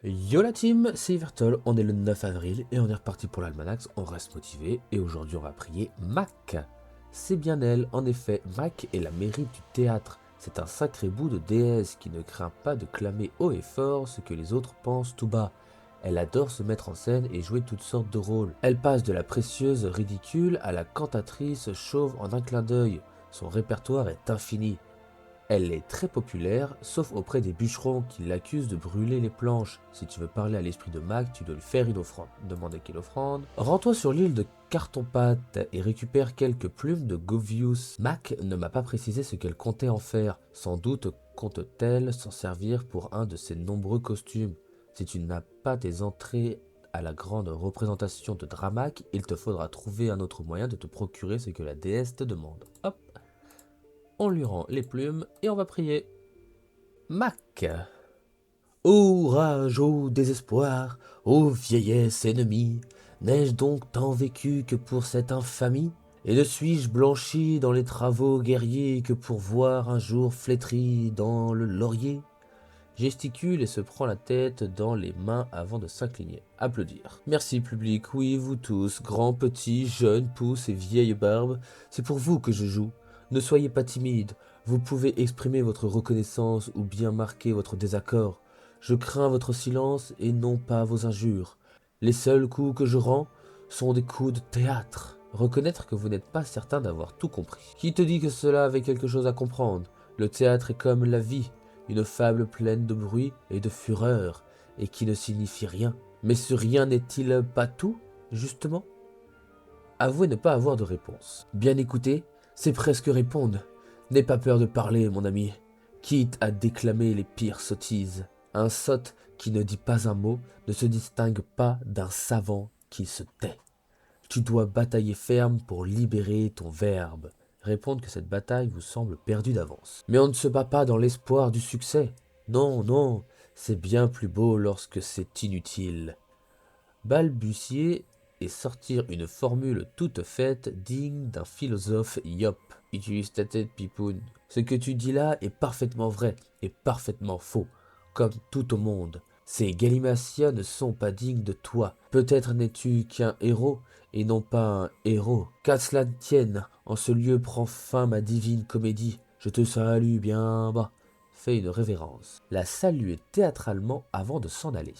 Yo la team, c'est Yvertol, on est le 9 avril et on est reparti pour l'Almanax, on reste motivé et aujourd'hui on va prier Mac. C'est bien elle, en effet, Mac est la mérite du théâtre. C'est un sacré bout de déesse qui ne craint pas de clamer haut et fort ce que les autres pensent tout bas. Elle adore se mettre en scène et jouer toutes sortes de rôles. Elle passe de la précieuse ridicule à la cantatrice chauve en un clin d'œil. Son répertoire est infini. Elle est très populaire, sauf auprès des bûcherons qui l'accusent de brûler les planches. Si tu veux parler à l'esprit de Mac, tu dois lui faire une offrande. Demandez quelle offrande. Rends-toi sur l'île de Carton-Pâte et récupère quelques plumes de Govius. Mac ne m'a pas précisé ce qu'elle comptait en faire. Sans doute compte-t-elle s'en servir pour un de ses nombreux costumes. Si tu n'as pas tes entrées à la grande représentation de Dramac, il te faudra trouver un autre moyen de te procurer ce que la déesse te demande. Hop, on lui rend les plumes et on va prier. Mac. Ô rage, ô désespoir, ô vieillesse ennemie, n'ai-je donc tant vécu que pour cette infamie? Et ne suis-je blanchi dans les travaux guerriers que pour voir un jour flétri dans le laurier? Gesticule et se prend la tête dans les mains avant de s'incliner. Applaudir. Merci public, oui vous tous, grands, petits, jeunes, pousses et vieilles barbes, c'est pour vous que je joue. Ne soyez pas timides, vous pouvez exprimer votre reconnaissance ou bien marquer votre désaccord. Je crains votre silence et non pas vos injures. Les seuls coups que je rends sont des coups de théâtre. Reconnaître que vous n'êtes pas certain d'avoir tout compris. Qui te dit que cela avait quelque chose à comprendre? Le théâtre est comme la vie, une fable pleine de bruit et de fureur, et qui ne signifie rien. Mais ce rien n'est-il pas tout, justement? Avouez ne pas avoir de réponse. Bien écouter, c'est presque répondre. N'aie pas peur de parler, mon ami, quitte à déclamer les pires sottises. Un sot qui ne dit pas un mot ne se distingue pas d'un savant qui se tait. Tu dois batailler ferme pour libérer ton verbe. Répondre que cette bataille vous semble perdue d'avance. Mais on ne se bat pas dans l'espoir du succès. Non, non, c'est bien plus beau lorsque c'est inutile. Balbutier et sortir une formule toute faite digne d'un philosophe yop. Utilise ta tête, pipoune. Ce que tu dis là est parfaitement vrai et parfaitement faux, comme tout au monde. Ces galimacias ne sont pas dignes de toi. Peut-être n'es-tu qu'un héros et non pas un héros. Qu'à cela ne tienne, en ce lieu prend fin ma divine comédie. Je te salue bien bas. Fais une révérence. La saluer théâtralement avant de s'en aller.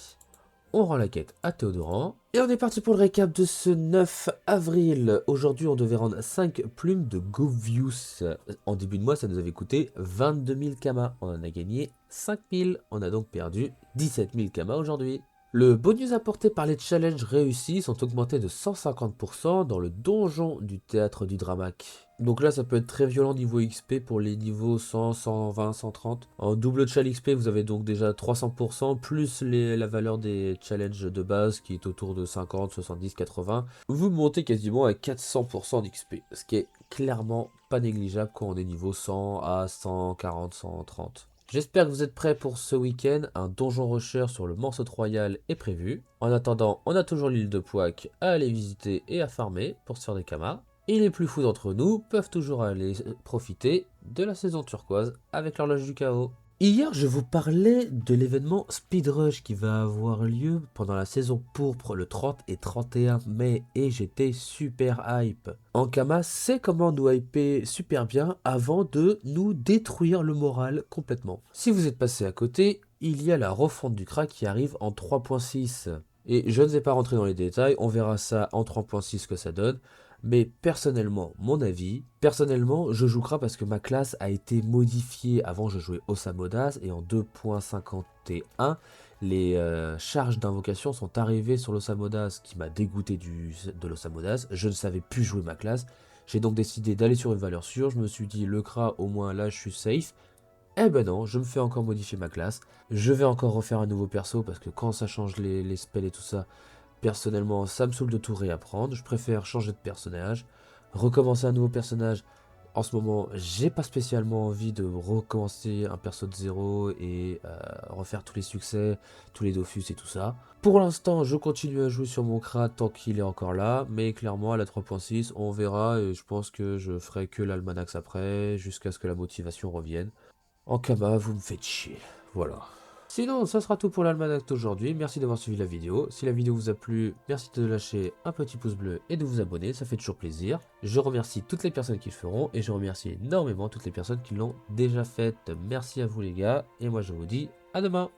On rend la quête à Théodorant. Et on est parti pour le récap de ce 9 avril. Aujourd'hui, on devait rendre 5 plumes de Govius. En début de mois, ça nous avait coûté 22 000 kamas. On en a gagné 5 000. On a donc perdu 17 000 kamas aujourd'hui. Le bonus apporté par les challenges réussis sont augmentés de 150% dans le donjon du théâtre du Dramac. Donc là, ça peut être très violent niveau XP pour les niveaux 100, 120, 130. En double challenge XP, vous avez donc déjà 300%, plus la valeur des challenges de base qui est autour de 50, 70, 80. Vous montez quasiment à 400% d'XP, ce qui est clairement pas négligeable quand on est niveau 100 à 140, 130. J'espère que vous êtes prêts pour ce week-end. Un donjon rusher sur le Morceau Royal est prévu. En attendant, on a toujours l'île de Pouac à aller visiter et à farmer pour se faire des kamas. Et les plus fous d'entre nous peuvent toujours aller profiter de la saison turquoise avec l'horloge du chaos. Hier, je vous parlais de l'événement Speedrush qui va avoir lieu pendant la saison pourpre le 30 et 31 mai et j'étais super hype. Ankama sait comment nous hyper super bien avant de nous détruire le moral complètement. Si vous êtes passé à côté, il y a la refonte du crack qui arrive en 3.6. Et je ne vais pas rentrer dans les détails, on verra ça en 3.6 ce que ça donne. Mais personnellement, mon avis, personnellement, je joue Kra parce que ma classe a été modifiée. Avant, je jouais Osamodas et en 2.51, les charges d'invocation sont arrivées sur l'Osamodas qui m'a dégoûté de l'Osamodas. Je ne savais plus jouer ma classe. J'ai donc décidé d'aller sur une valeur sûre. Je me suis dit, le Kra, au moins là, je suis safe. Eh ben non, je me fais encore modifier ma classe. Je vais encore refaire un nouveau perso parce que quand ça change les spells et tout ça, personnellement, ça me saoule de tout réapprendre. Je préfère changer de personnage, recommencer un nouveau personnage. En ce moment, j'ai pas spécialement envie de recommencer un perso de zéro et refaire tous les succès, tous les Dofus et tout ça. Pour l'instant, je continue à jouer sur mon Krat tant qu'il est encore là, mais clairement à la 3.6, on verra et je pense que je ferai que l'Almanax après, jusqu'à ce que la motivation revienne. En Kama, vous me faites chier. Voilà. Sinon, ça sera tout pour l'almanach d'aujourd'hui. Merci d'avoir suivi la vidéo. Si la vidéo vous a plu, merci de lâcher un petit pouce bleu et de vous abonner, ça fait toujours plaisir. Je remercie toutes les personnes qui le feront et je remercie énormément toutes les personnes qui l'ont déjà fait. Merci à vous les gars et moi je vous dis à demain.